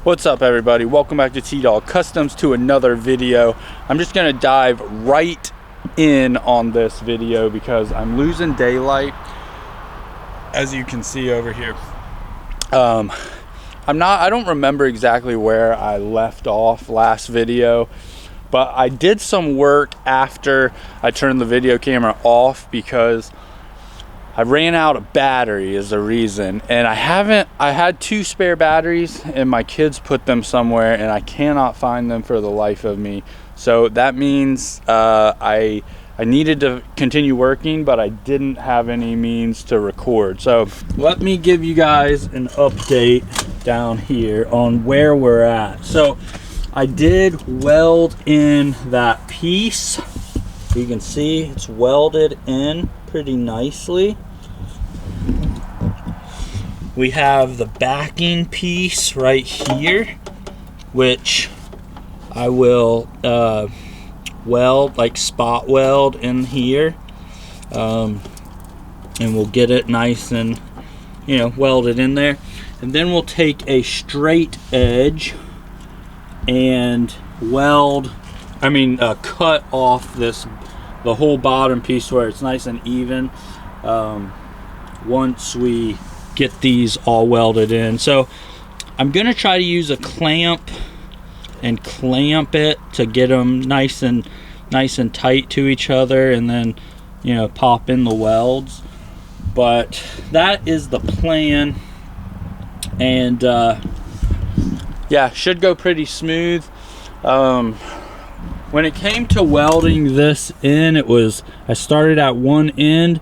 What's up, everybody? Welcome back to TeeDogCustoms to another video. I'm just gonna dive right in on this video because I'm losing daylight, as you can see over here. I don't remember exactly where I left off last video, but I did some work after I turned the video camera off because I ran out of battery is the reason. And I had 2 spare batteries and my kids put them somewhere and I cannot find them for the life of me. So that means I needed to continue working, but I didn't have any means to record. So let me give you guys an update down here on where we're at. So I did weld in that piece. You can see it's welded in pretty nicely. We have the backing piece right here, which I will weld, like spot weld in here, and we'll get it nice and, you know, welded in there. And then we'll take a straight edge and cut off the whole bottom piece where it's nice and even once we get these all welded in. So I'm gonna try to use a clamp and clamp it to get them nice and tight to each other, and then, you know, pop in the welds. But that is the plan, and yeah, should go pretty smooth. When it came to welding this in, I started at one end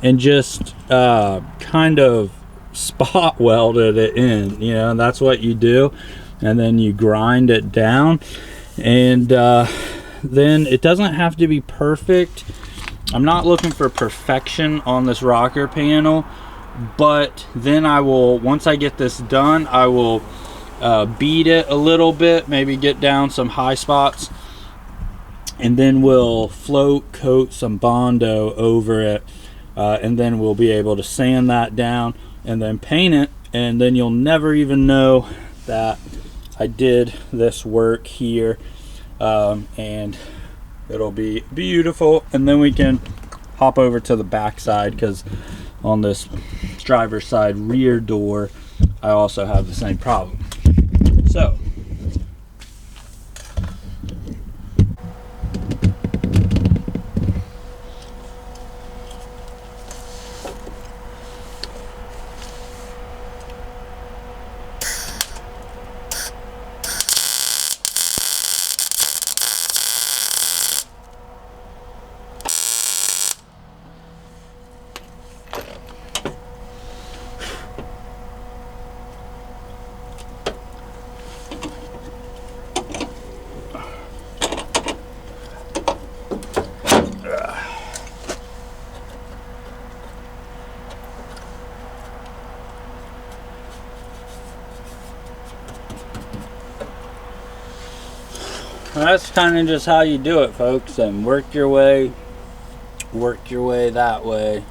and just kind of spot welded it in, you know, and that's what you do, and then you grind it down, and then it doesn't have to be perfect. I'm not looking for perfection on this rocker panel, but then once I get this done, I will beat it a little bit, maybe get down some high spots, and then we'll float coat some Bondo over it, and then we'll be able to sand that down and then paint it, and then you'll never even know that I did this work here, and it'll be beautiful. And then we can hop over to the back side, because on this driver's side rear door I also have the same problem. So that's kind of just how you do it, folks, and work your way that way.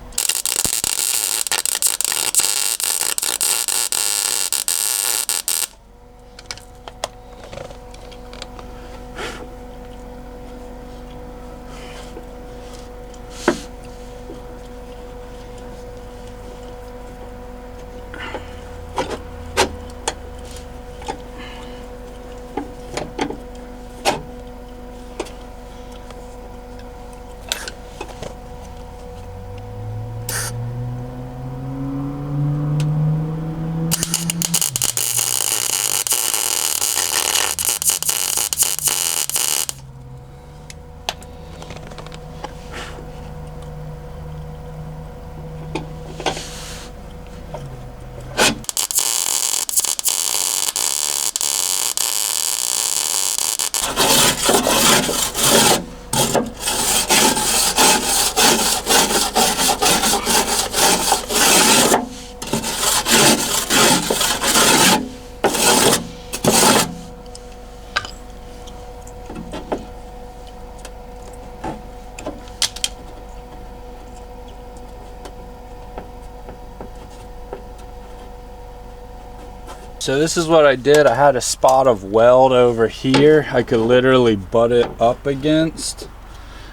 so this is what I did. I had a spot of weld over here I could literally butt it up against,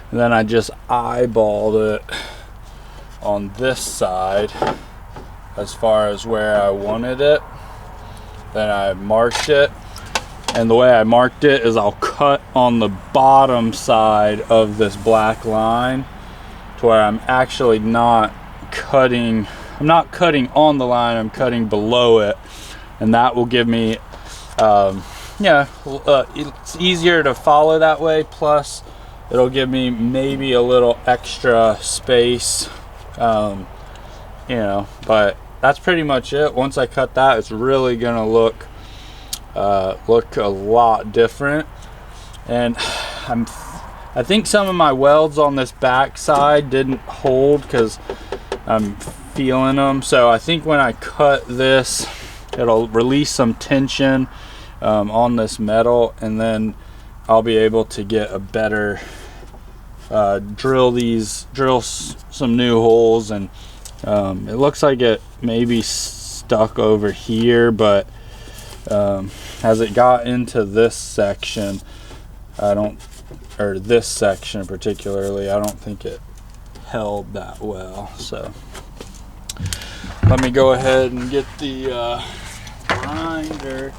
and then I just eyeballed it on this side as far as where I wanted it. Then I marked it, and the way I marked it is I'll cut on the bottom side of this black line to where I'm actually not cutting. I'm not cutting on the line, I'm cutting below it, and that will give me it's easier to follow that way, plus it'll give me maybe a little extra space, you know. But that's pretty much it. Once I cut that, it's really gonna look a lot different. And I think some of my welds on this back side didn't hold because I'm feeling them, so I think when I cut this, it'll release some tension on this metal, and then I'll be able to get a better drill some new holes. And it looks like it maybe stuck over here, but as it got into this section, this section particularly, I don't think it held that well. So let me go ahead and get the grinder.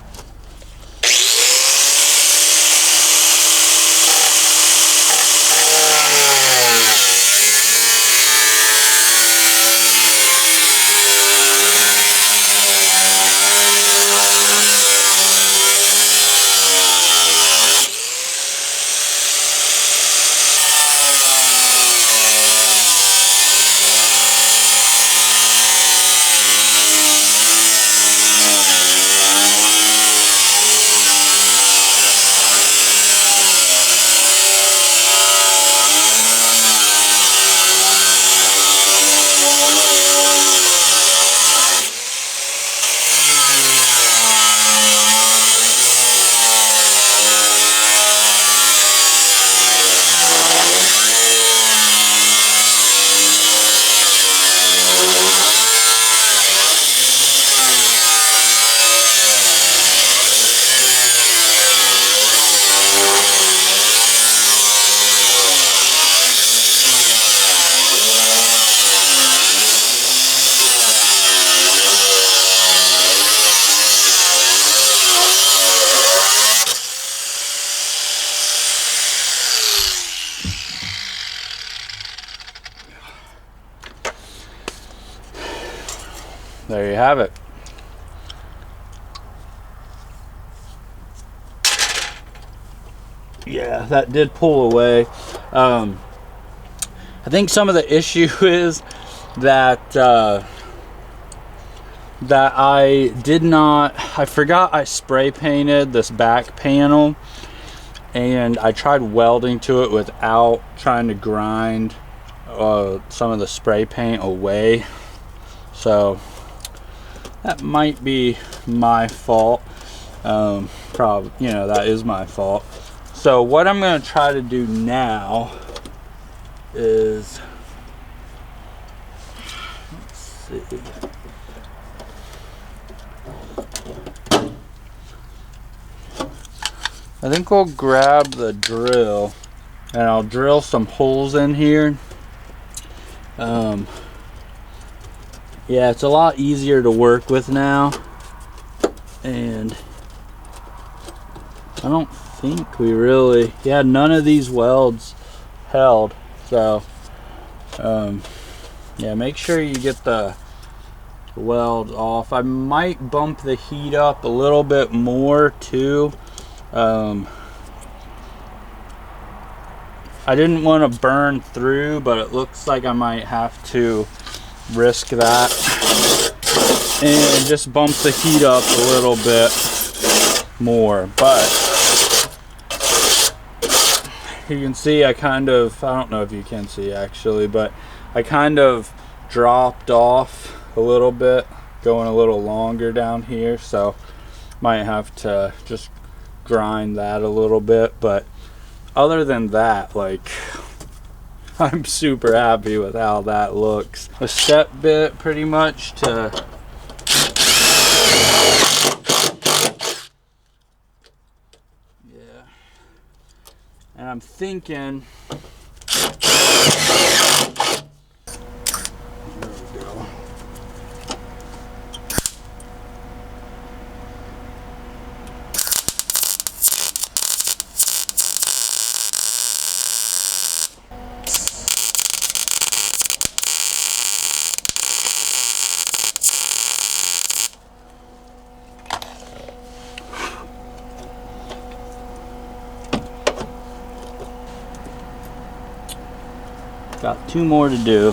There you have it. Yeah, that did pull away. I think some of the issue is that I forgot I spray painted this back panel, and I tried welding to it without trying to grind some of the spray paint away. So that might be my fault. Probably, you know, that is my fault. So what I'm going to try to do now is, let's see. I think we'll grab the drill and I'll drill some holes in here. Yeah, it's a lot easier to work with now, and I don't think we really, yeah, none of these welds held. So yeah, make sure you get the welds off. I might bump the heat up a little bit more too. I didn't want to burn through, but it looks like I might have to risk that and just bump the heat up a little bit more. But you can see I don't know if you can see actually, but I kind of dropped off a little bit, going a little longer down here, so might have to just grind that a little bit. But other than that, like, I'm super happy with how that looks. A step bit pretty much to And I'm thinking, got 2 more to do.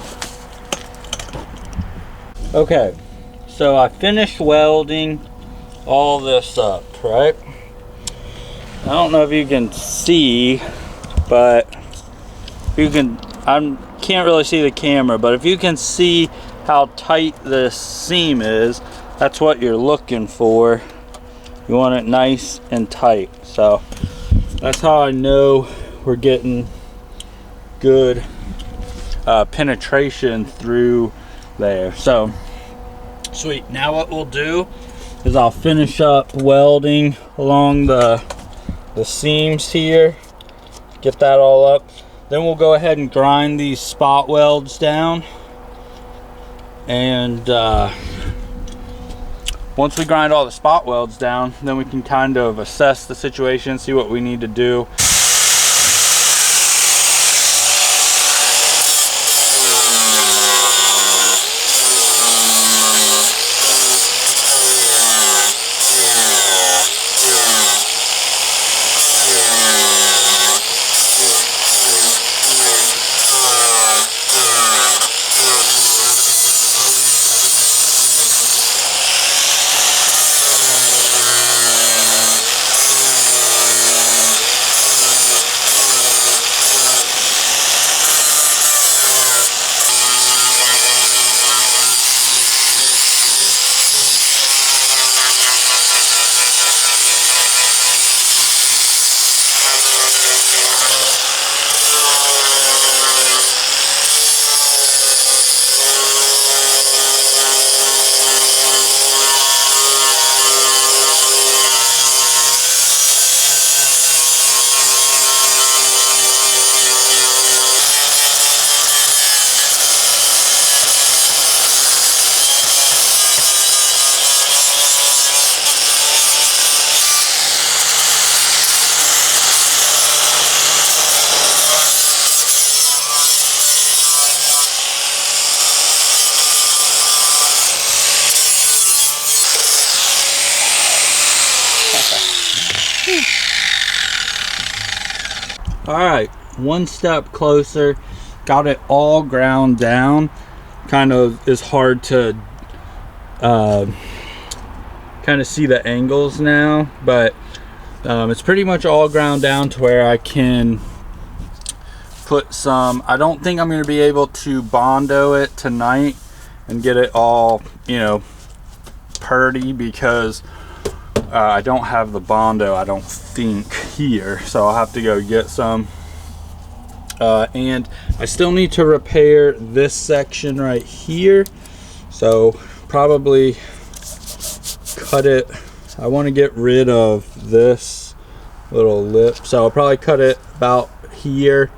Okay, so I finished welding all this up, right? I don't know if you can see, but you can, I can't really see the camera, but if you can see how tight this seam is, that's what you're looking for. You want it nice and tight. So that's how I know we're getting good penetration through there. So sweet. Now what we'll do is I'll finish up welding along the seams here, get that all up. Then we'll go ahead and grind these spot welds down, and once we grind all the spot welds down, then we can kind of assess the situation, see what we need to do. All right, one step closer, got it all ground down. Kind of is hard to kind of see the angles now, but it's pretty much all ground down to where I can put some, I don't think I'm going to be able to Bondo it tonight and get it all, you know, purdy, because I don't have the Bondo, I don't think, here, so I'll have to go get some. And I still need to repair this section right here, so probably cut it. I want to get rid of this little lip, so I'll probably cut it about here,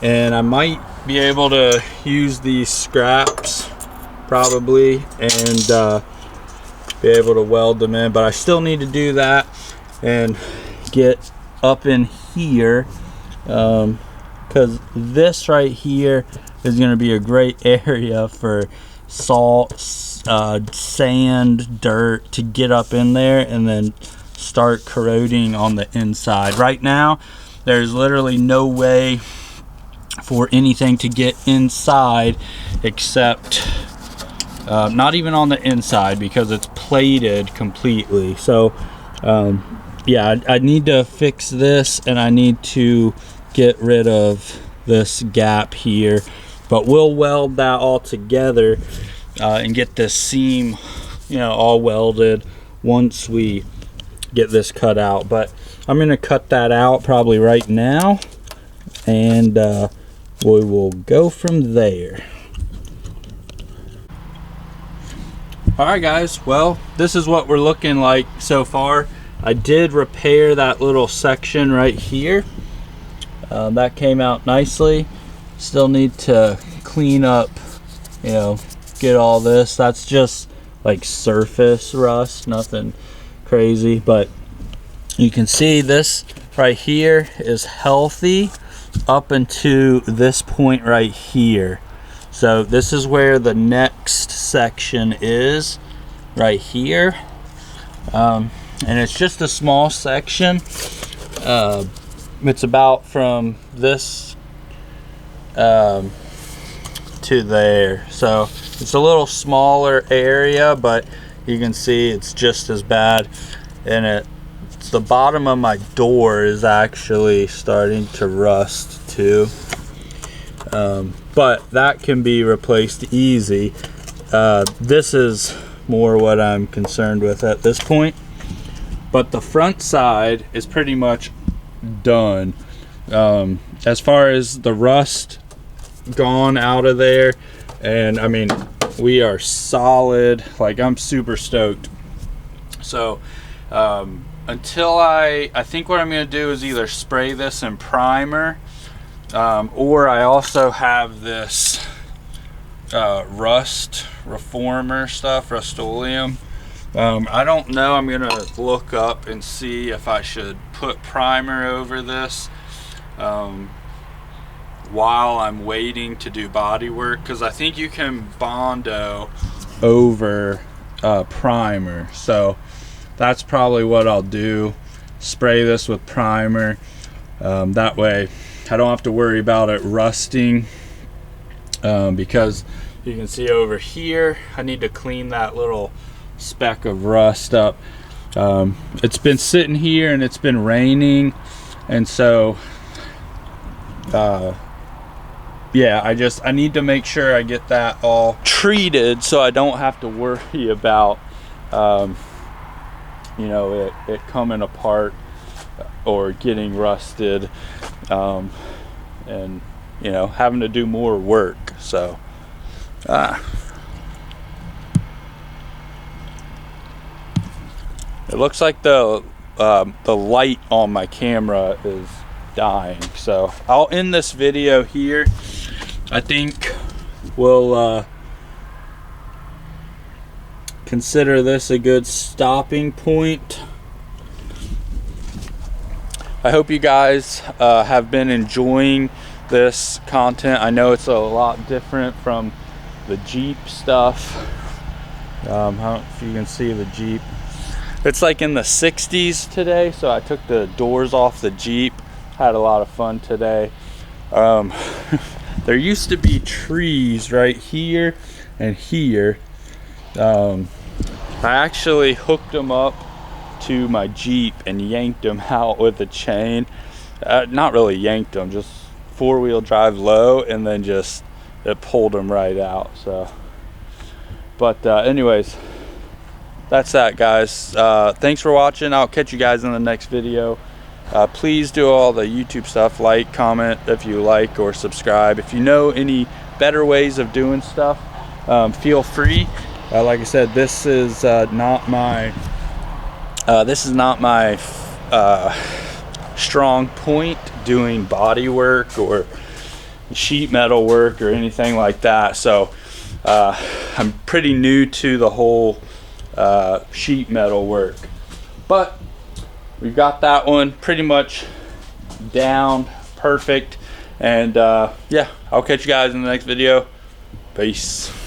and I might be able to use these scraps probably and be able to weld them in, but I still need to do that and get up in here, because this right here is going to be a great area for salt, sand, dirt to get up in there and then start corroding on the inside. Right now there's literally no way for anything to get inside except not even on the inside, because it's plated completely. So yeah, I need to fix this, and I need to get rid of this gap here, but we'll weld that all together and get this seam, you know, all welded once we get this cut out. But I'm going to cut that out probably right now, and we will go from there. Alright guys, well, this is what we're looking like so far. I did repair that little section right here, That came out nicely. Still need to clean up, you know, get all this. That's just like surface rust, nothing crazy, but you can see this right here is healthy up into this point right here. So this is where the next section is, right here. And it's just a small section. It's about from this to there. So it's a little smaller area, but you can see it's just as bad. And it's the bottom of my door is actually starting to rust too. But that can be replaced easy. This is more what I'm concerned with at this point. But the front side is pretty much done. As far as the rust gone out of there, and I mean, we are solid. Like, I'm super stoked. So until I think what I'm gonna do is either spray this in primer, or I also have this rust reformer stuff, Rust-Oleum. I don't know. I'm gonna look up and see if I should put primer over this while I'm waiting to do body work, because I think you can Bondo over primer. So that's probably what I'll do. Spray this with primer. That way I don't have to worry about it rusting, because you can see over here I need to clean that little speck of rust up. It's been sitting here and it's been raining, and so yeah, I need to make sure I get that all treated so I don't have to worry about you know, it coming apart or getting rusted, and you know, having to do more work. So it looks like the light on my camera is dying, so I'll end this video here. I think we'll consider this a good stopping point. I hope you guys have been enjoying this content. I know it's a lot different from the Jeep stuff. I don't know if you can see the Jeep. It's like in the 60s today, so I took the doors off the Jeep. Had a lot of fun today. There used to be trees right here and here. I actually hooked them up to my Jeep and yanked them out with a chain. Not really yanked them, just four-wheel drive low, and then just it pulled them right out. So, but anyways, that's that, guys. Thanks for watching. I'll catch you guys in the next video. Please do all the YouTube stuff, like, comment if you like, or subscribe. If you know any better ways of doing stuff, feel free. Like I said, this is not my strong point, doing body work or sheet metal work or anything like that. So I'm pretty new to the whole sheet metal work, but we've got that one pretty much down perfect. And yeah, I'll catch you guys in the next video. Peace.